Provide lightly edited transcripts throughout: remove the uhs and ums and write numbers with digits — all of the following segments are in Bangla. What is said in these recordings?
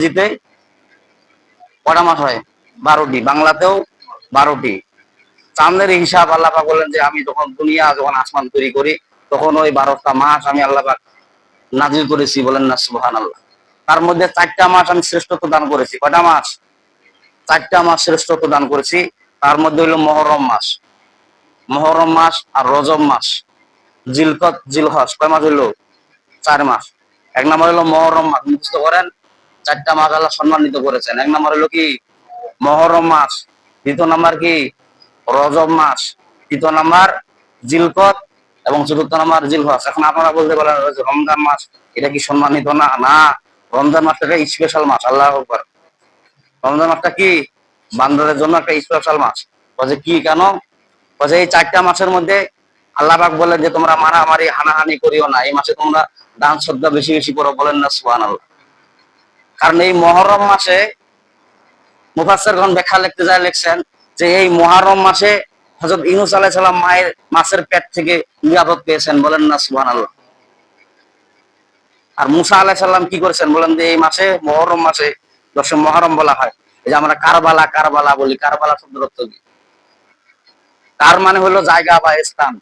জিতে কটা মাস হয়? 12টি। বাংলাতেও 12টি। চাঁদের হিসাব আল্লাহ পাক বলেন যে আমি যখন আসমান তৈরি করি তখন ওই 12টা মাস আমি আল্লাহ পাক নাজিল করেছি, বলেন না সুবহানাল্লাহ। তার মধ্যে 4টা মাস আমি শ্রেষ্ঠত্ব দান করেছি। কয়টা মাস? 4টা মাস শ্রেষ্ঠত্ব দান করেছি। তার মধ্যে হলো মহরম মাস আর রজব মাস, জিলকত জিলহজ, কয় মাস হইলো? 4 মাস। এক নম্বর হলো মহরম মাস, মুখস্থ করেন। 4টা মাস আল্লাহ সম্মানিত করেছেন। এক নম্বর হলো কি? মহরম মাস। দ্বিতীয় নাম্বার কি? রজব মাস। তৃতীয় নাম্বার জিলকত এবং চতুর্থ নাম্বার জিলহজ। এখন আপনারা বলতে পারেন রমজান মাস এটা কি সম্মানিত না? না, রমজান মাসটা একটা স্পেশাল মাস। আল্লাহু আকবার। রমজান মাসটা কি বান্দাদের জন্য একটা স্পেশাল মাস। বলে কি কেন? বলে এই 4টা মাসের মধ্যে আল্লাহ পাক বলেন যে তোমরা মারামারি হানাহানি করিও না, এই মাসে তোমরা দান শ্রদ্ধা বেশি বেশি করো, বলেন না সুবহানাল্লাহ। কারণ এই মহরম মাসে মুফাসসিরগণ ব্যাখ্যা লিখতে যায় লিখছেন যে এই মুহররম মাসে হযরত ইউনূস আলাইহিস সালাম মাছের পেট থেকে নিরাপদ পেয়েছেন, বলেন না সুবহানাল্লাহ। আর মুসা আলাইহিস সালাম কি করেছেন বলেন? যে এই মাসে মুহররম মাসে 10 মুহররম বলা হয়। এই যে আমরা কারবালা কারবালা বলি, কারবালা শব্দের অর্থ কি? কার মানে হলো জায়গা বা স্থান,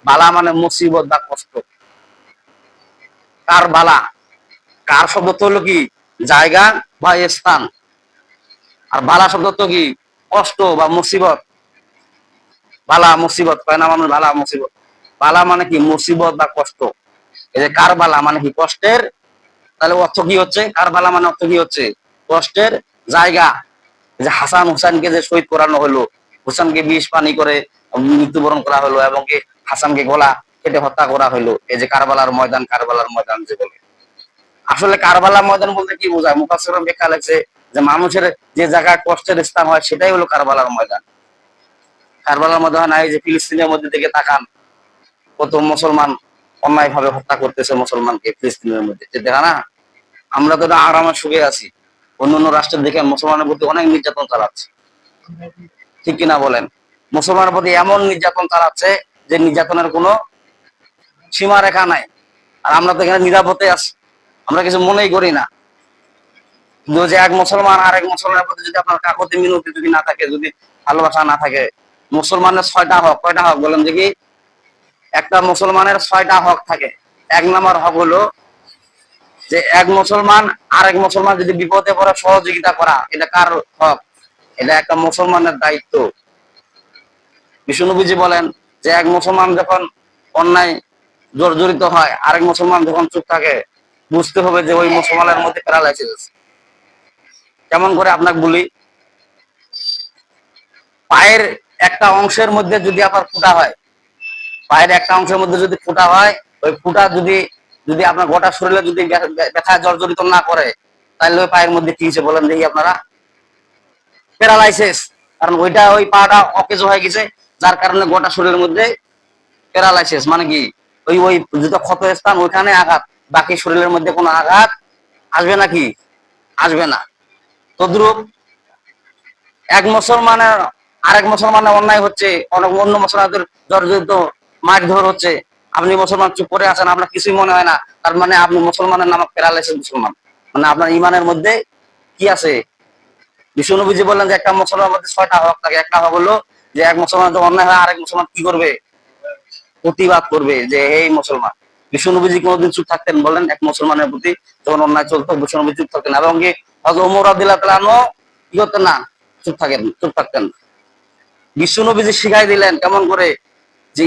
বালা মানে মুসিবত বা কষ্ট। কারবালা, কার শব্দ তো হলো কি? জায়গা বা স্থান। আর বালা শব্দ তো কি? কষ্ট বা মুসিবত। বালা মুসিবত কয় না মানুষ? বালা মুসিবত, বালা মানে কি? মুসিবত বা কষ্ট। এই যে কারবালা মানে কি? কষ্টের। তাহলে অর্থ কি হচ্ছে? কারবালা মানে অর্থ কি হচ্ছে? কষ্টের জায়গা। এই যে হাসান হুসাইনকে যে শহীদ করানো হলো, হুসাইনকে বিষ পানি করে মৃত্যুবরণ করা হলো এবং কি হাসানকে গলা কেটে হত্যা করা হলো, এই যে কারবালার ময়দান, কারবালার ময়দান যে বলে। আসলে কারবালার ময়দান বলতে কি বোঝায়? মুফাসসিরগণ ব্যাখ্যা লিখছে যে মানুষের যে জায়গায় কষ্টের স্থান হয় সেটাই হলো কারবালার ময়দান। কারবালার ময়দান এই যে ফিলিস্তিনের মধ্যে থেকে তাকান, কত মুসলমান অন্যায় ভাবে হত্যা করতেছে মুসলমানকে ফিলিস্তিনের মধ্যে, যে দেখা না? আমরা তো আরামে সুখে আছি, অন্য অন্য রাষ্ট্রের দিকে মুসলমানের প্রতি অনেক নির্যাতন চালাচ্ছে, ঠিক কিনা বলেন? মুসলমানের প্রতি এমন নির্যাতন চালাচ্ছে যে নির্যাতনের কোনো সীমা রেখা নাই। আর আমরা তো এখানে নিরাপদে আছি, আমরা কিছু মনেই করি না। কিন্তু যে এক মুসলমান আর এক মুসলমানের প্রতি যদি আপনার কাকুতি মিনতি যদি না থাকে, যদি ভালোবাসা না থাকে, মুসলমানের 6টা হক, কয়টা হক বলেন দেখি? একটা মুসলমানের 6টা হক থাকে। 1 নম্বর হক হলো যে এক মুসলমান আরেক মুসলমান যদি বিপদে পড়ে সহযোগিতা করা, এটা কার হক? এটা একটা মুসলমানের দায়িত্ব। বিষ্ণুনবীজি বলেন যে এক মুসলমান যখন অন্যায় জর্জরিত হয়, আরেক মুসলমান যখন চুপ থাকে, বুঝতে হবে যে ওই মুসলমানের মধ্যে প্যারালাইসিস। কেমন করে আপনাকে বলি, পায়ের একটা অংশের মধ্যে যদি আপনার ফুটা হয়, পায়ের একটা অংশের মধ্যে যদি ফুটা হয়, ওই ফুটা যদি যদি আপনার গোটা শরীরে যদি ব্যথা জর্জরিত না করে, তাহলে ওই পায়ের মধ্যে কি হয়েছে বলেন দেখি আপনারা? প্যারালাইসিস। কারণ ওই পাটা অকেজ হয়ে গেছে, যার কারণে গোটা শরীরের মধ্যে প্যারালাইসিস। মানে কি? ওই যেটা ক্ষত স্থান ওইখানে আঘাত, বাকি শরীরের মধ্যে কোনো আঘাত আসবে নাকি? আসবে না। তদ্রুপ এক মুসলমানের আরেক মুসলমানের অন্যায় হচ্ছে, অনেক অন্য মুসলমানদের জর্জরিত মারধর হচ্ছে, আপনি মুসলমান চুপ করে আছেন, আপনার কিছুই মনে হয় না, তার মানে আপনি মুসলমানের নামক প্যারালাইসিস মুসলমান, মানে আপনার ইমানের মধ্যে কি আছে? বিষ্ণুনবীজি বললেন যে একটা মুসলমানের মধ্যে 6টা হক থাকে। একটা হক হলো যে এক মুসলমান যখন অন্যায় হয় আরেক মুসলমান কি করবে? প্রতিবাদ করবে, যে এই মুসলমান। বিষ্ণুনবীজি কোনোদিন চুপ থাকতেন বলেন? এক মুসলমানের প্রতি যখন অন্যায় চলতো বিষ্ণুনবী চুপ থাকতেন, এবং কি হযরত ওমর রাদিয়াল্লাহু তাআলা আনহু কি করতেন না? চুপ থাকতেন। বিষ্ণুনবীজি শিখাই দিলেন কেমন করে যে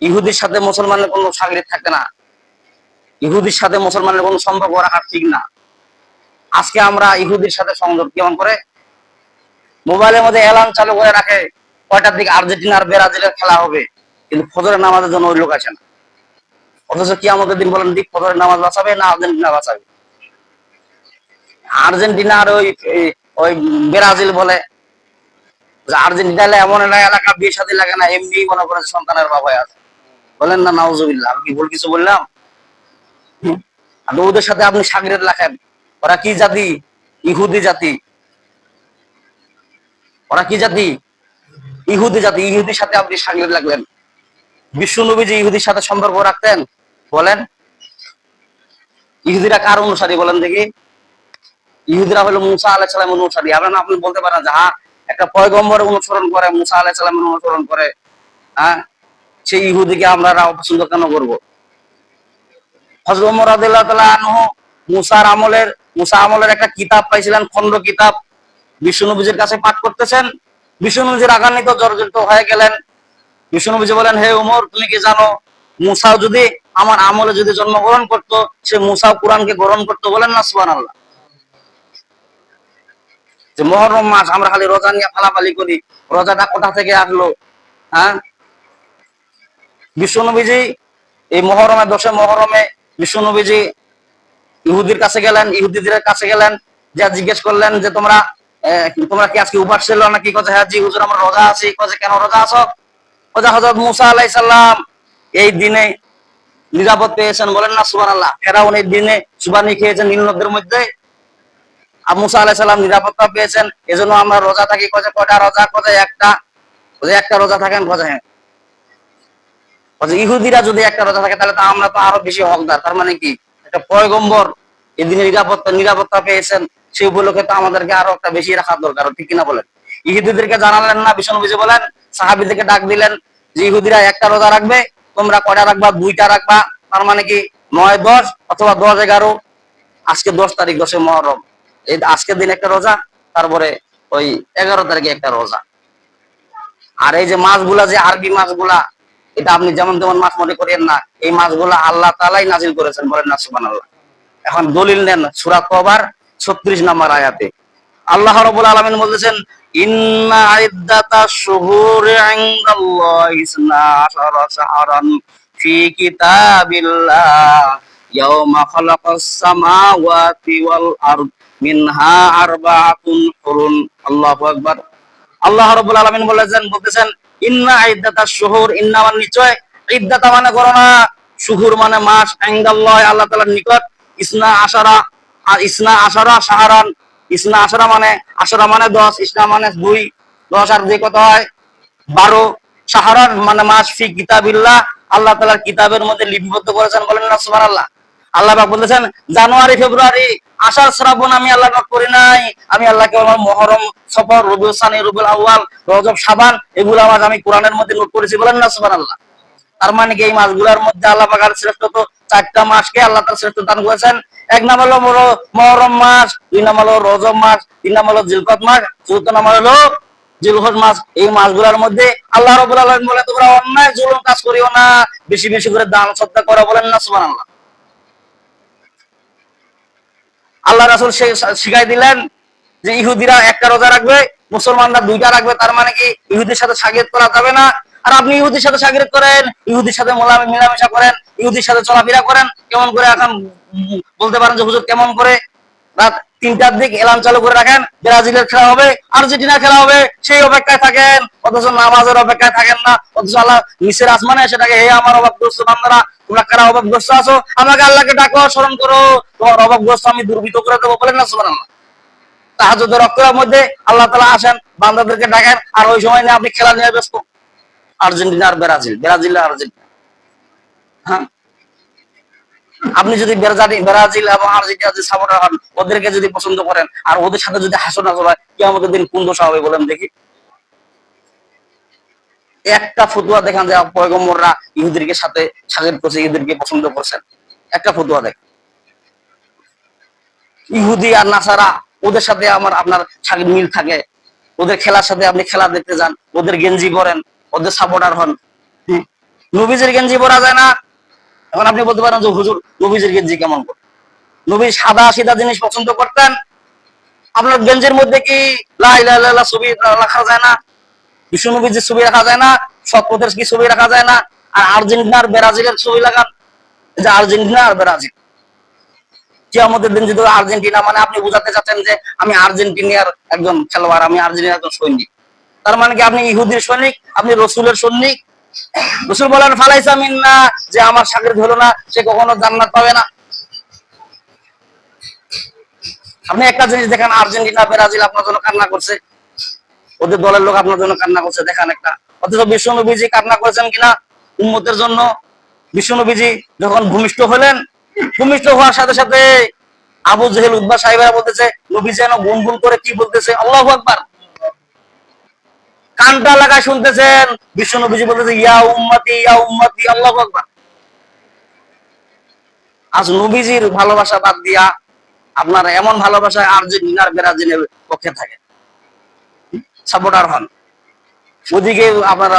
ইহুদির সাথে মুসলমানের কোনো সাগরিদ থাকে না, ইহুদির সাথে মুসলমানের কোনো সম্পর্ক রাখা ঠিক না। আজকে আমরা ইহুদির সাথে সংযোগ কেমন করে? মোবাইলের মধ্যে অ্যালার্ম চালু করে রাখে কয়টার দিকে আর্জেন্টিনা আর ব্রাজিলের খেলা হবে, কিন্তু ফজরের নামাজের জন্য ওই লোক আসে না। অথচ কিয়ামতের দিন বলেন দিক ফজরের নামাজ বাঁচাবে না আর্জেন্টিনা বাঁচাবে? আর্জেন্টিনা আর ওই ওই ব্রাজিল বলে যে আর্জেন্টিনা এমন একটা এলাকা, বিয়ে শাদী লাগে না, এমনি মনে করে সন্তানের বাবাই আছে, বলেন না নাউজুবিল্লাহ। আমি কি ভুল কিছু বললাম? আর ওদের সাথে আপনি সাগরেদ রাখেন। ওরা কি জাতি? ইহুদি জাতি। ওরা কি জাতি? ইহুদি জাতি। ইহুদির সাথে আপনি সাগরেদ লাগলেন। বিশ্বনবী যে ইহুদির সাথে সম্পর্ক রাখতেন, বলেন? ইহুদিরা কার অনুসারী বলেন দেখি? ইহুদিরা হলো মুসা আলাইহিস সালামের অনুসারী। আপনি বলতে পারেন যে হ্যাঁ একটা পয়গম্বরের অনুসরণ করে, মুসা আলাইহিস সালামের অনুসরণ করে, হ্যাঁ সেই ইহুদিকে আমরা অপছন্দ কেন করবো? হযরত ওমর রাদিয়াল্লাহু তাআলা আনহু মুসা আমলের একটা কিতাব পাইছিলেন, খন্ড কিতাব, বিষ্ণুনবীজির কাছে পাঠ করতেছেন। বিষ্ণুনবীজি রাগান্বিত জর্জরিত হয়ে গেলেন। বিষ্ণুনবীজি বলেন, হে ওমর, তুমি কি জানো মুসাও যদি আমার আমলে যদি জন্মগ্রহণ করতো, সে মুসাও কোরআনকে গ্রহণ করতো? বলেন না সুবহানাল্লাহ। যে মুহররম মাস আমরা খালি রোজা নিয়ে ফালাফালি করি, রোজাটা কোথা থেকে আসলো? হ্যাঁ, বিশ্বনবীজি এই মহরমে 10 মহরমে বিশ্বনবীজি ইহুদির কাছে গেলেন, ইহুদিদের কাছে গেলেন, যা জিজ্ঞেস করলেন যে তোমরা কি আজকে উপাস ছিল নাকি? কথা হ্যাঁ জি হুজুর আমরা রোজা আছি। কথা কেন রোজা আছো? কথা হযরত মুসা আলাইহিস সালাম এই দিনে নিরাপদ পেয়েছেন। বলেন না সুবহানাল্লাহ। ফেরাউন এই দিনে সুবানি খেয়েছেন নীল নদের মধ্যে, আর মুসা আলাইহিস সালাম নিরাপত্তা পেয়েছেন, এজন্য আমরা রোজা থাকি। কথা কয়টা রোজা? কথা একটা রোজা থাকেন। কথা হ্যাঁ, ইহুদিরা যদি একটা রোজা থাকে তাহলে তো আমরা তো আরো বেশি হকদার। তার মানে কি একটা পয়গম্বর এদিনে নিরাপত্তা পেয়েছেন, সেই উপলক্ষে তো আমাদেরকে আরো একটা বেশি রাখা দরকার, ঠিক কিনা বলেন? ইহুদিদেরকে জানালেন না, বিষ্ণুনবী বলেন, সাহাবীদেরকে ডাক দিলেন যে ইহুদিরা একটা রোজা রাখবে, তোমরা কয়টা রাখবা? 2টা রাখবা। তার মানে কি 9, 10 অথবা 10, 11। আজকে 10 তারিখ, 10 মুহররম, এই আজকের দিন একটা রোজা, তারপরে ওই 11 তারিখে একটা রোজা। আর এই যে মাসগুলা, যে আরবি মাসগুলা, এটা আপনি যেমন তেমন মাস মনে করেন না, এই মাসগুলা আল্লাহ তাআলাই নাজিল করেছেন। বলেন না সুবহানাল্লাহ। এখন দলিল নেন সূরা তওবার 36 নম্বর আয়াতে আল্লাহ রাব্বুল আলামিন বলেছেন, ইন্না ইদ্দাতাশ শুহুরি ইনদাল্লাহি 12 শাহরান ফি কিতাবিল্লাহ ইয়াওমা খালাকাস সামাওয়াতি ওয়াল আরদ মিনহা আরবাআতুন হুরুন। আল্লাহু আকবার। আল্লাহ রাব্বুল আলামিন বলতেছেন ইন্না ইদ্দাতাশ শুহুর, ইন্না মানে নিশ্চয়, ইদ্দাতা মানে গণনা, শুহুর মানে মাস, ইনদাল্লাহ আল্লাহ তাআলার নিকট, ইসনা আশারা, আর ইসনা আশারা শাহরান, ইসনা আশারা মানে 10, ইসনা মানে 2, 10 আর 2 কত হয়? 12। শাহরান মানে মাস, ফি কিতাবিল্লাহ আল্লাহ তাআলার কিতাবের মধ্যে লিপিবদ্ধ করেছেন। বলেন না সুবহানাল্লাহ। আল্লাহ পাক বলেছেন জানুয়ারি, ফেব্রুয়ারি, আষাঢ়, শ্রাবণ আমি আল্লাহ পাক করি নাই। আমি আল্লাহ কেবল মুহররম, সফর, রবিউল সানি, রবিউল আউয়াল, রজব, শাবান এগুলো আমার আমি কোরআনের মধ্যে নোট করেছি। বলেন না সুবহানাল্লাহ। তার মানে কি এই মাসগুলোর মধ্যে আল্লাহ পাক আর শ্রেষ্ঠ তো 4টা মাসকে আল্লাহ তাআলা শ্রেষ্ঠ দান করেছেন। এক নাম হলো মুহররম মাস, 2 নাম হলো রজব মাস, 3 নাম হলো জিলকদ মাস, 4 নাম হলো জিলহজ মাস। এই মাসগুলোর মধ্যে আল্লাহ রাব্বুল আলামিন বলে তোমরা অন্যায় জুলুম কাজ করিও না, বেশি বেশি করে দান সদকা করো। বলেন না সুবহানাল্লাহ। আল্লাহ রাসূল শিখাই দিলেন যে ইহুদিরা একটা রোজা রাখবে, মুসলমানরা 2টা রাখবে। তার মানে কি ইহুদির সাথে শাগিরত করা যাবে না। আর আপনি ইহুদির সাথে শাগিরত করেন, ইহুদির সাথে মিলামেশা করেন, ইহুদির সাথে চলাফেরা করেন, কেমন করে? এখন বলতে পারেন যে হুজুর কেমন করে? রাত 3টার দিক এলার্ম চালু করে রাখেন, ব্রাজিলের খেলা হবে, আর্জেন্টিনার খেলা হবে, সেই অপেক্ষায় থাকেন, অথচ নামাজের অপেক্ষায় থাকেন না। অথচ আল্লাহ নিচের আসমানে এসে ডাকে, হে আমার অভাবগ্রস্ত বান্দারা, তোমরা কারা অভাবগ্রস্ত আছো? আমাকে আল্লাহকে ডাকো, স্মরণ করো, তোমার অভাবগ্রস্ত আমি দুর্বৃত্ত করে দেবো। বলেন না সুবহানাল্লাহ। তাহাজ্জুদের রক্তের মধ্যে আল্লাহ তাআলা আসেন, বান্দাদেরকে ডাকেন, আর ওই সময় নিয়ে আপনি খেলা নিয়ে ব্যস্ত। আর্জেন্টিনা আর ব্রাজিল আর আর্জেন্টিনা। হ্যাঁ, আপনি যদি ব্রাজিল এবং আর্জেন্টিনা যে সাপোর্টার হন, ওদেরকে যদি পছন্দ করেন আর ওদের সাথে যদি হাসনা চলায়, কিয়ামতের দিন কোন দশা হবে বলেন দেখি? একটা ফতোয়া দেখান যে পয়গম্বররা ইহুদিদের সাথে শাগিরত করছে, ইহুদিদেরকে পছন্দ করছেন। একটা ফতোয়া দেখ। ইহুদি আর নাসারা ওদের সাথে আপনার শাগির মিল থাকে, ওদের খেলার সাথে আপনি খেলা দেখতে যান, ওদের গেঞ্জি পরেন, ওদের সাপোর্টার হন। নবীজির গেঞ্জি পরা যায় না। এখন আপনি বলতে পারেন যে হুজুর নবীজির গেঞ্জি কেমন করে? নবী সাদা সিধা জিনিস পছন্দ করতেন। আপনার গেঞ্জির মধ্যে কি লা ইলাহা ইল্লাল্লাহ ছবি রাখা যায় না? বিশ্ব নবীজির ছবি রাখা যায় না? সৎ পথের কি ছবি রাখা যায় না? আর আর্জেন্টিনা আর ব্রাজিলের ছবি লাগান, যে আর্জেন্টিনা আর ব্রাজিল। কিয়ামতের দিন যদি আর্জেন্টিনা, মানে আপনি বুঝাতে চাচ্ছেন যে আমি আর্জেন্টিনার একজন খেলোয়াড়, আমি আর্জেন্টিনার একজন সৈনিক। তার মানে কি আপনি ইহুদির সৈনিক, আপনি রসুলের সৈনিক। রসুল বলেন ফালাইসা মিন্না, যে আমার শাগিরদ হলো না সে কখনো জান্নাত পাবে না। আপনি একটা জিনিস দেখেন, আর্জেন্টিনা ব্রাজিল আপনার জন্য কান্না করছে, ওদের দলের লোক আপনার জন্য কান্না করছে, দেখান একটা। অথচ বিশ্বনবীজি কান্না করেছেন কিনা উম্মতের জন্য? বিশ্বনবীজি যখন ভূমিষ্ঠ হলেন, ভূমিষ্ঠ হওয়ার সাথে সাথে আবু জেহেল উতবা সাহেবেরা বলতেছে নবী যেন গুনগুন করে কি বলতেছে, আল্লাহু আকবার। কানটা লাগায় শুনতেছেন, বিশ্ব নবীজি বলতেছে ইয়া উম্মতি ইয়া উম্মতি, আল্লাহু আকবার। আজ নবীজির ভালোবাসা বাদ দিয়া আপনারা এমন ভালোবাসায় আর্জেন্টিনার ব্রাজিলের পক্ষে থাকে, সাপোর্টার হন, ওদিকে আপনারা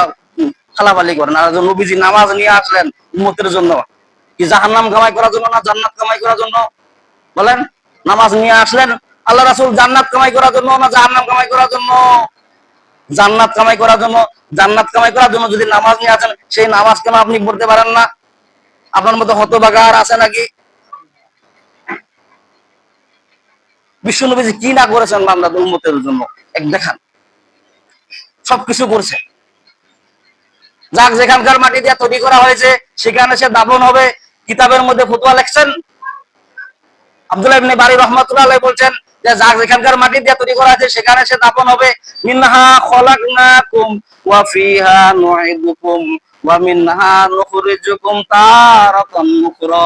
খালাবালি করেন। আর নবীজি নামাজ নিয়ে আসলেন উম্মতের জন্য, কি জাহান্নাম কামাই করার জন্য না জান্নাত কামাই করার জন্য? বলেন, নামাজ নিয়ে আসলেন আল্লাহ রাসূল জান্নাত কামাই করার জন্য না জাহান্নাম কামাই করার জন্য? জান্নাত কামাই করার জন্য। জান্নাত কামাই করার জন্য যদি নামাজ নিয়ে আসেন, সেই নামাজ কেন আপনি পড়তে পারেন না? আপনার মতো হতভাগা আর আছে নাকি? বিশ্বনবীজি কি না করেছেন বান্দাদের উম্মতের জন্য এক দেখান। সবকিছু করছে। যাক যেখানকার মাটি দিয়ে তৈরি করা হয়েছে সেখানে সে দাফন হবে। কিতাবের মধ্যে ফতোয়া লিখছেন আব্দুল্লাহ ইবনে বারী রাহমাতুল্লাহ আলাইহি বলছেন যে যাক যেখানকার মাটি দিয়ে তৈরি করা আছে সেখানে সে দাফন হবে। মিনহা খলাকনাকুম ওয়া ফিহা নুঈদুকুম ওয়া মিনহা নুখরিজুকুম তারাতান উখরা।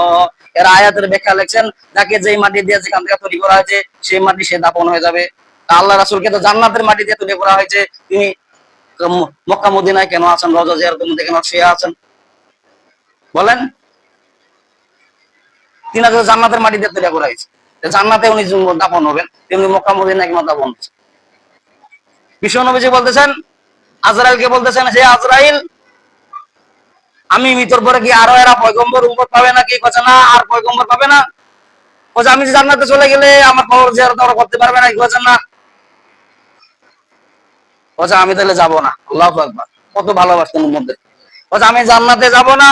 এর আয়াতের ব্যাখ্যা লিখছেন যাকে যেই মাটি দিয়ে যেখান থেকে তৈরি করা হয়েছে সেই মাটি সে দাফন হয়ে যাবে। আল্লাহ রাসূলকে তো জান্নাতের মাটি দিয়ে তৈরি করা হয়েছে, তিনি মক্কা মদিনায় কেন আছেন? রওজা জিয়ারতের মধ্যে কেন শুয়ে আছেন? বলেন, তিনাকে জান্নাতের মাটি দিয়ে তৈরি করা হয়েছে, জান্নাতে উনি দাফন হবেন, তেমনি মক্কা মদিনায় কেন দাফন হচ্ছে? বিশ্ব নবীজি বলতেছেন, আজরাইলকে বলতেছেন, হে আজরাইল, আমি মৃত্যুর পরে কি আরো এরা পয়গম্বর উম্মত পাবে নাকি? কচ্ছে না, আর পয়গম্বর পাবে না। কচ্ছে আমি জান্নাতে চলে গেলে আমার কবর জিয়ারত ওরা করতে পারবে না? কচ্ছে না। কচ্ছে আমি তাহলে যাবো না। আল্লাহু আকবার, কত ভালোবাসতেন উম্মতদের। কচ্ছে আমি জান্নাতে যাব না,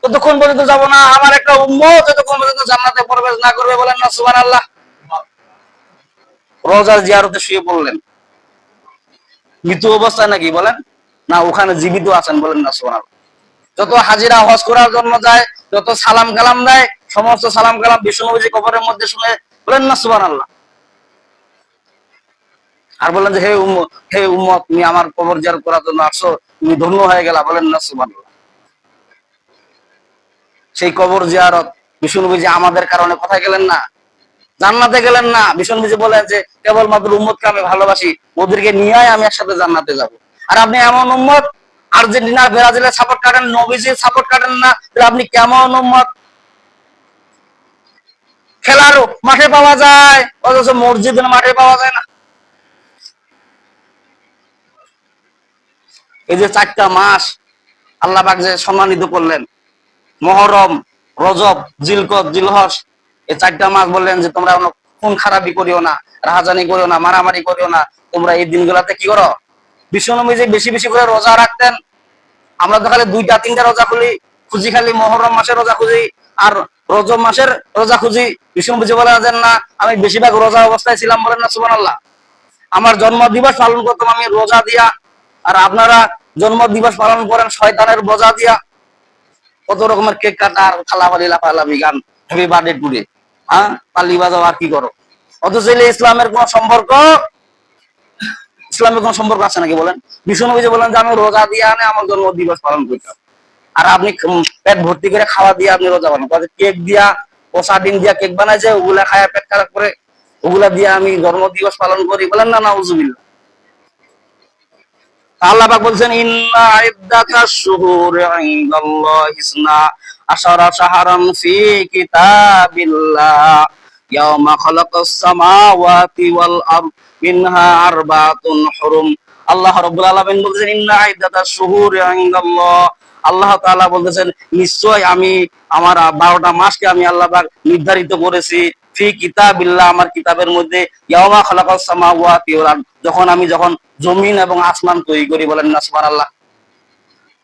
ততক্ষণ পর্যন্ত যাব না আমার একটা উম্মত যতক্ষণ পর্যন্ত জান্নাতে প্রবেশ না করবে। বলেন না সুবহানাল্লাহ। রওজার জিয়ারতে শুয়ে পড়লেন, মৃত্যু অবস্থায় নাকি? বলেন না, ওখানে জীবিত আছেন। বলেন না সুবহানাল্লাহ। যত হাজিরা হজ করার জন্য যায়, যত সালাম কালাম দেয়, সমস্ত সালাম কালাম বিশ্ব নবীজি কবরের মধ্যে শুনে। বলেন না সুবহানাল্লাহ। আর বলেন যে হে উম্মত, তুমি আমার কবর জিয়ারত করার জন্য আসছো, তুমি ধন্য হয়ে গেলা। বলেন না সুবহানাল্লাহ। সেই কবর জিয়ারত বিশ্ব নবীজি আমাদের কারণে কোথায় গেলেন না? জান্নাতে গেলেন না। বিশ্ব নবীজি বলেন যে কেবলমাত্র উম্মতকে আমি ভালোবাসি, ওদেরকে নিয়ে আমি একসাথে জান্নাতে যাব। আর আপনি এমন উম্মত, আর্জেন্টিনা ব্রাজিলের সাপোর্ট কাটেন, নবীজির সাপোর্ট কাটেন না, তাহলে আপনি কেমন উম্মত? খেলার মাঠে পাওয়া যায় অথচ মসজিদের মাঠে পাওয়া যায় না। এই যে 4টা মাস আল্লাহ পাক যে সম্মানিত করলেন, মুহররম, রজব, জিলকদ, জিলহজ, এই 4টা মাস বললেন যে তোমরা খুন খারাপি করিও না, রাহাজানি করিও না, মারামারি করিও না, তোমরা এই দিনগুলোতে কি করো? বিশ্বনবী যে বেশি বেশি করে রোজা রাখতেন। আমরা তো খালি 2টা 3টা রোজা খুঁজি, খালি মুহররম মাসের রোজা খুঁজি আর রজব মাসের রোজা খুঁজি। বিশ্বনবী বলেন না আমি বেশিরভাগ রোজা অবস্থায় ছিলাম। বলেন না সুবহানাল্লাহ। আমার জন্ম দিবস পালন করতাম আমি রোজা দিয়া, আর আপনারা জন্ম দিবস পালন করেন শয়তানের বোঝা দিয়া। কত রকমের কেক কাটা আর খালাবালি লাফালাফি, গান, হ্যাপি বার্থডে টুডে, হ্যাঁ, তালি বাজাও আর কি করো। অথচ ইসলামের কোন সম্পর্ক, ইসলামের কোন সম্পর্ক আছে নাকি? বলেন। বিশ্বনবী বলেন যে আমি রোজা দিয়ে আনে আমার জন্ম দিবস পালন করতাম, আর আপনি পেট ভর্তি করে খাওয়া দিয়ে আপনি রোজা পালন করেন। কেক দিয়া, পোষা ডিম দিয়া কেক বানাইছে, ওগুলা খায়া পেট খারাপ করে, ওগুলা দিয়ে আমি জন্ম দিবস পালন করি। বলেন না নাউজুবিল্লাহ। আল্লাহ পাক বলছেন ইন্না ইদ্দাতাশ শুহুরি ইনদাল্লাহি ইসনা আশারা শাহরান ফি কিতাবিল্লাহ ইয়াওমা খালাকাস সামাওয়াতি ওয়াল আরদ মিনহা আরবাতুন হুরুম। আল্লাহ রাব্বুল আলামিন বলছেন ইন্না ইদ্দাতাশ শুহুরি ইনদাল্লাহ, আল্লাহ তাআলা বলতেছেন নিশ্চয় আমি আমার 12টা মাসকে আমি আল্লাহ পাক নির্ধারিত করেছি ফি কিতাবিল্লাহ, আমার কিতাবের মধ্যে, ইয়াওমা খালাকাস সামাওয়াতি ওয়াল আরদ, যখন জমিন এবং আসমান তৈরি করি। বলেন না সুবহানাল্লাহ।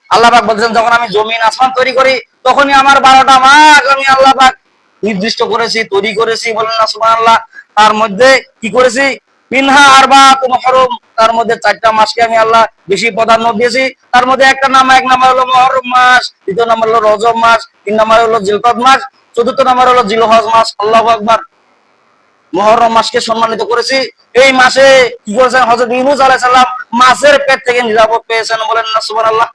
আল্লাহ পাক বলছেন যখন আমি জমিন আসমান তৈরি করি তখনই আমার 12টা মাস আমি আল্লাহ পাক নির্দিষ্ট করেছি, তৈরি করেছি। বলেন না সুবহানাল্লাহ। তার মধ্যে কি করেছি? মিনহা আরবাতুন হুরুম, তার মধ্যে 4টা মাসকে আমি আল্লাহ বেশি প্রাধান্য দিয়েছি। তার মধ্যে এক নাম্বার হলো মুহররম মাস, দ্বিতীয় নাম্বার হলো রজব মাস, 3 নাম্বার হলো জিলকদ মাস, চতুর্থ নাম্বার হলো জিলহজ মাস। আল্লাহু আকবার। মুহররম মাসকে সম্মানিত করেছি। এই মাসে কি করেছেন? হযরত ইউনূস আলাইহিস সালাম মাছের পেট থেকে নিরাপদ পেয়েছেন। বলেন না সুবহানাল্লাহ।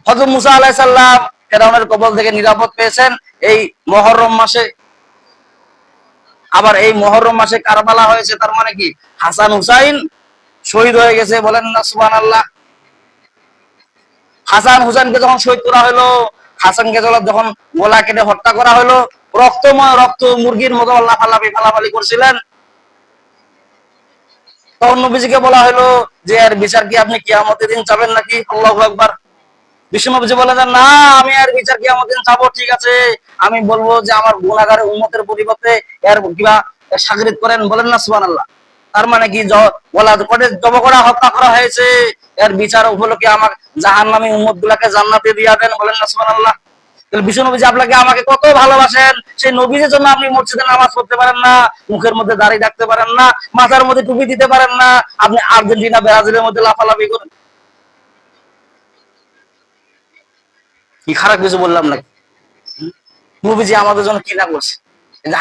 হযরত মুসা আলাইহিস সালাম ফেরাউনের কবল থেকে নিরাপদ পেয়েছেন এই মুহররম মাসে। আবার এই মুহররম মাসে কারবালা হয়েছে, তার মানে কি হাসান হুসাইন শহীদ হয়ে গেছে, বলেন না সুবহানাল্লাহ। হাসান হুসাইনকে যখন শহীদ করা হলো, হাসানকে যখন গলা কেটে হত্যা করা হলো, রক্তময় রক্ত মুরগির মতো লাফালাফি ফালাফালি করছিলেন, তখন নবীজিকে বলা হলো যে এর বিচার কি আপনি কিয়ামতের দিন চাবেন নাকি? আল্লাহু আকবার। বিশ্বনবীজি বলেন না, আমি আর বিচার কিয়ামতের দিন চাবো, ঠিক আছে, আমি বলবো যে আমার গুনাহগার উম্মতের পরিবর্তে এর কিবা শাগরিদ করেন, বলেন না সুবহানাল্লাহ। তার মানে কি গলা কেটে জব করা হত্যা করা হয়েছে, এর বিচার উপলক্ষে আমার জাহান্নামী উম্মত গুলাকে জান্নাতে দিয়া দেন, বলেন না সুবহানাল্লাহ। বিশ্বনবীজি আপনাকে আমাকে কত ভালোবাসেন, সেই নবীদের জন্য আপনি মসজিদে নামাজ পড়তে পারেন না, মুখের মধ্যে দাড়ি রাখতে পারেন না, মাথার মধ্যে টুপি দিতে পারেন না, আপনি আর্জেন্টিনা ব্রাজিলের মধ্যে লাফালাফি করেন। কি খারাপ কিছু বললাম নাকি? নবীজি আমাদের জন্য কি না করছে?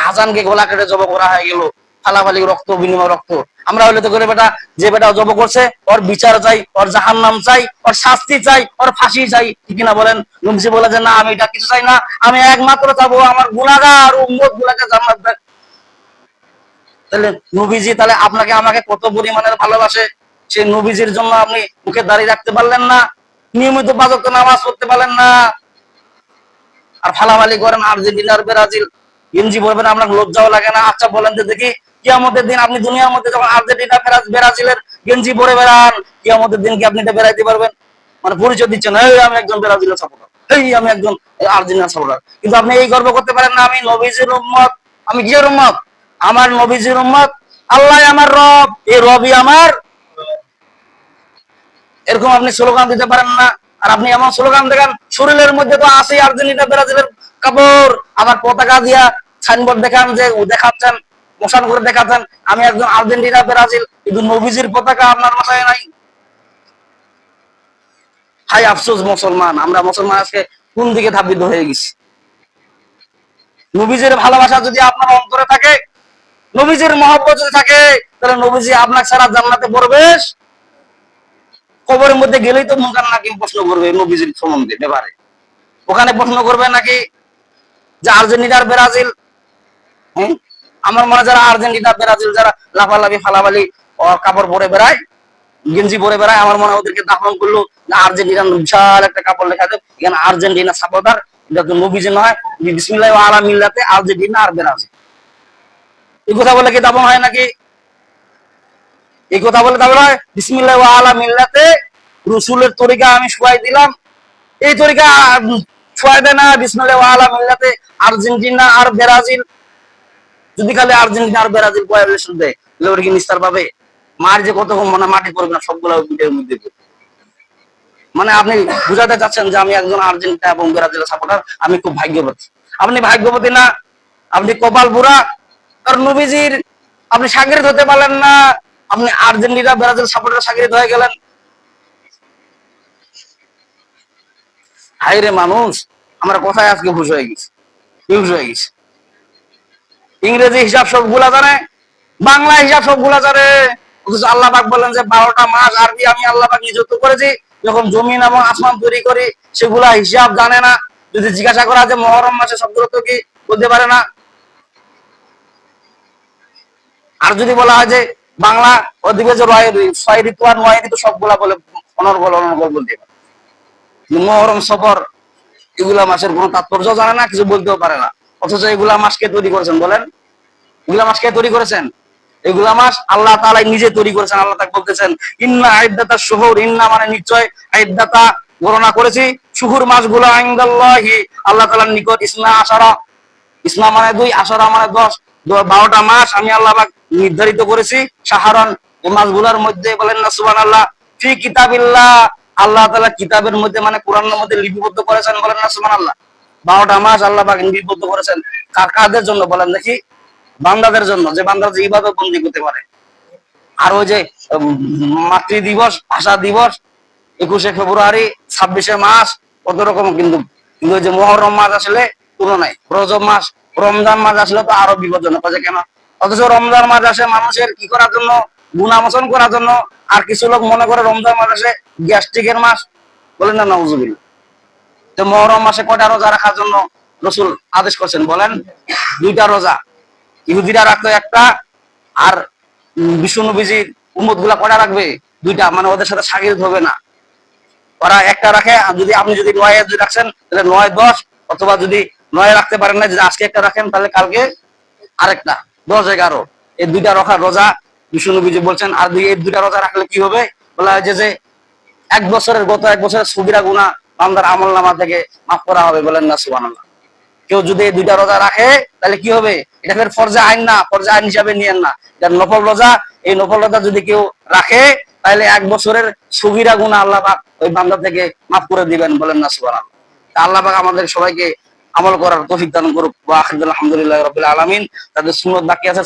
হাসানকে গলা কেটে জব করা হয়ে গেল, ফালাফালি রক্ত বিনিময় রক্ত। আমরা হলে তো করে বেটা, যে বেটা জব করছে ওর বিচার চাই, ওর জাহান্নাম চাই, ওর শাস্তি চাই, ওর ফাঁসি চাই, ঠিক না বলেন? নবীজি বলে যে না, আমি এটা কিছু চাই না, আমি একমাত্র চাবো আমার গুনাহগার উম্মত গুলাকে জান্নাত দেন। তাহলে নবীজি তাহলে আপনাকে আমাকে কত পরিমাণের ভালোবাসে, সেই নবীজির জন্য আপনি মুখে দাঁড়িয়ে রাখতে পারলেন না, নিয়মিত পাঁচ ওয়াক্ত নামাজ পড়তে পারলেন না, আর ফালাফালি করেন আর্জেন্টিনার ব্রাজিল গেঞ্জি পরবেন, আপনার লজ্জাও লাগে না? আচ্ছা বলেন তো দেখি, কিয়ামতের দিন আপনি দুনিয়ার মধ্যে যখন আর্জেন্টিনা ব্রাজিলের গেঞ্জি পরে বেড়ান, কিয়ামতের দিন কি আপনি এটা বেড়াইতে পারবেন? মানে পরিচয় দিচ্ছেন, এই আমি একজন ব্রাজিলের সাপোর্টার, এই আমি একজন আর্জেন্টিনার সাপোর্টার, কিন্তু আপনি এই গর্ব করতে পারেন না আমি নবীজির উম্মত। আমি কিসের উম্মত? আমার নবীজির উম্মত। আল্লাহ আমার রব, এই রবই আমার। এরকম আপনি স্লোগান দিতে পারেন না। আর আপনি এমন স্লোগান দেখান, শরীরের মধ্যে তো আছে আর্জেন্টিনা ব্রাজিলের কাপড়, আবার পতাকা দিয়া সাইনবোর্ড দেখান, যে দেখাচ্ছেন, মোশন করে দেখাচ্ছেন আমি একজন আর্জেন্টিনা ব্রাজিল, কিন্তু নবীজির পতাকা আপনার মাথায় নাই। হাই আফসোস মুসলমান, আমরা মুসলমান আজকে কোন দিকে ধাবিত হয়ে গেছি? নবীজির ভালোবাসা যদি আপনার অন্তরে থাকে, নবীজির মহব্বত যদি থাকে, তাহলে নবীজি আপনার ছাড়া জান্নাতে প্রবেশ, কবরের মধ্যে গেলেই তো মুনকার নাকির প্রশ্ন করবে নবীজির সম্বন্ধে ব্যাপারে। ওখানে প্রশ্ন করবে নাকি যে আর্জেন্টিনার ব্রাজিল, হ্যাঁ, আমার মনে যারা আর্জেন্টিনা ব্রাজিল যারা লাফালাফি ফালাফালি কাপড় পরে বেড়ায়, গেঞ্জি পরে বেড়ায়, আমার মনে হয় ওদেরকে দাফন করলো না আর্জেন্টিনার বিশাল একটা কাপড় লেখা দেব, এখানে আর্জেন্টিনা সাপোর্টার, এটা তো নবীজি নয়, বিসমিল্লাহ ওয়া আলা মিল্লাতে আর্জেন্টিনা আর ব্রাজিল। এই কথা বলে কি দাফন হয় নাকি? এই কথা বলে তারপরে বিসমিল্লাহ ওয়া আলা মিল্লাতে রসুলের তরিকা আমি শুয়াই দিলাম, এই তরিকা শুয়াই দেয় না বিসমিল্লাহ ওয়া আলা মিল্লাতে আর্জেন্টিনা আর ব্রাজিল। যদি খালি আর্জেন্টিনা আর ব্রাজিল কোয়ালিশন দেয়, তাহলে ওর কি নিস্তার পাবে? মার যে কত মানে মাটি পড়বে না, সবগুলো ভিডিওর মধ্যে। মানে আপনি বুঝাতে চাচ্ছেন যে আমি একজন আর্জেন্টিনা এবং ব্রাজিলের সাপোর্টার, আমি খুব ভাগ্যবতী। আপনি ভাগ্যবতী না, আপনি কপাল বুড়া। কারণ নবীজির আপনি শাগিরদ হতে পারলেন না, আপনি আর্জেন্টিনা ব্রাজিল সাপোর্টার শাগিরদ হয়ে গেলেন। হাই রে মানুষ, আমরা কোথায় আজকে বুঝ হয়ে গেছি, ইউজ হয়ে গেছি। ইংরেজি হিসাব সবগুলা জানে, বাংলা হিসাব সবগুলা জানে, অথচ আল্লাহ পাক বলেন যে 12টা মাস আরবি আমি আল্লাহ পাক নিযুক্ত করেছি, যখন জমিন এবং আসমান তৈরি করি সেগুলা হিসাব জানে না। যদি জিজ্ঞাসা করা যে মুহররম মাসে শব্দগুলো তো কি, বলতে পারে না। আর যদি বলা হয় যে বাংলা ওদিকে যে 6 ঋতু আর 9 ঋতু সবগুলা বলে অনর্গল অনর্গল বলতে পারে। মুহররম সফর এগুলা মাসের কোনো তাৎপর্য জানে না, কিছু বলতেও পারে না। অথচ এগুলা মাসকে তৈরি করেছেন, বলেন এগুলা মাসকে তৈরি করেছেন? এগুলা মাস আল্লাহ তাআলা নিজে তৈরি করেছেন। আল্লাহ তাআলা বলতেছেন ইন্না আইদ্দাতাশ শুহুর, ইন্না মানে নিশ্চয়, আইদ্দাতা গণনা করেছি, শুহুর মাসগুলো ইনদাল্লাহি আল্লাহ তাআলার নিকট, ইসনা আশারা, ইসনা মানে 2, আশারা মানে 10, 12টা মাস আমি আল্লাহ পাক নির্ধারিত করেছি। শাহরান, এই মাসগুলোর মধ্যে, বলেন না সুবহানাল্লাহ, ফি কিতাবিল্লাহ, আল্লাহ তাআলা কিতাবের মধ্যে মানে কোরআনের মধ্যে লিপিবদ্ধ করেছেন, বলেন না সুবহানাল্লাহ। 12টা মাস আল্লাহ পাক লিপিবদ্ধ করেছেন, কাদের জন্য বলেন দেখি? বান্দাদের জন্য, যে বান্দা যে ইবাদত বন্দী করতে পারে। আর ওই যে মাতৃ দিবস, ভাষা দিবস 21শে ফেব্রুয়ারি, 26শে মাস, কত রকম, কিন্তু কিন্তু ওই যে মুহররম মাস আসলে তুলনায়, রজব মাস, রমজান মাস আসলে তো আরো বিপজ্জনক। কেন? অথচ রমজান মাস আসে মানুষের কি করার জন্য? গুনাহ মোচন করার জন্য। আর কিছু লোক মনে করে রমজান মাস আসে গ্যাস্ট্রিকের মাস, বলেন না নাউজুবিল্লাহ। তো মুহররম মাসে কয়টা রোজা রাখার জন্য রাসূল আদেশ করছেন বলেন? 2টা রোজা। ইহুদিরা রাখতো একটা, আর বিষ্ণু নবীজির উম্মত গুলা কয়টা রাখবে? 2টা, মানে ওদের সাথে শাগির্দ হবে না। ওরা একটা রাখে, যদি আপনি যদি 9 রাখছেন তাহলে 9, 10, অথবা যদি 9 রাখতে পারেন না, যদি আজকে একটা রাখেন তাহলে কালকে আরেকটা, 10, 11। এই 2টা রাখার রোজা বিষ্ণু নবীজি বলছেন। আর এই 2টা রোজা রাখলে কি হবে? বলা হয় যে গত এক বছরের সগীরা গুনাহ বান্দার আমলনামা থেকে মাফ করা হবে। বলেন না সুবহানাল্লাহ? কেউ যদি এই 2টা রোজা রাখে তাহলে কি হবে? এটা ফের ফরজে আইন না, ফরজে আইন হিসাবে নিয়েন না, এটা নফল রোজা। এই নফল রোজা যদি কেউ রাখে তাহলে এক বছরের সগীরা গুনাহ আল্লাহ পাক ওই বান্দা থেকে মাফ করে দিবেন। বলেন না সুবহানাল্লাহ? আল্লাহ পাক আমাদের সবাইকে আমল করার তৌফিক দান করুক। ওয়া আখিরুল আলহামদুলিল্লাহি রাব্বিল আলামিন। তাদের সুন্নাত বাকি আছে।